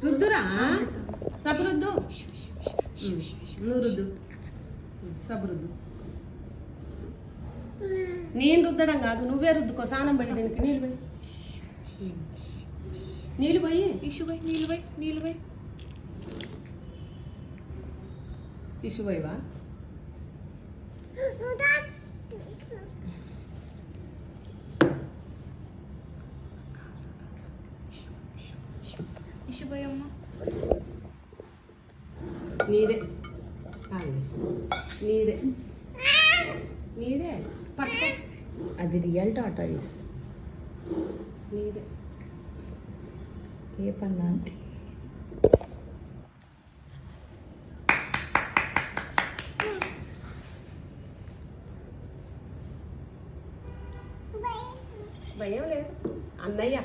రుద్దురా సబ్బు రుద్దు నువ్వు రుద్దు సబ్బు రుద్దు నేను రుద్దడం కాదు నువ్వే రుద్దుకో స్నానం పోయి దీనికి నీళ్ళు పోయి ఇష్యూ పోయి నీళ్ళు పోయి ఇష్యూ పోయివా ఇష్యూ పోయి అమ్మా నీదే నీదే నీదే పట్టుకో అది రియల్ టాటాయిస్ నీదే ఏ పన్నా అంటే భయం లేదు అన్నయ్య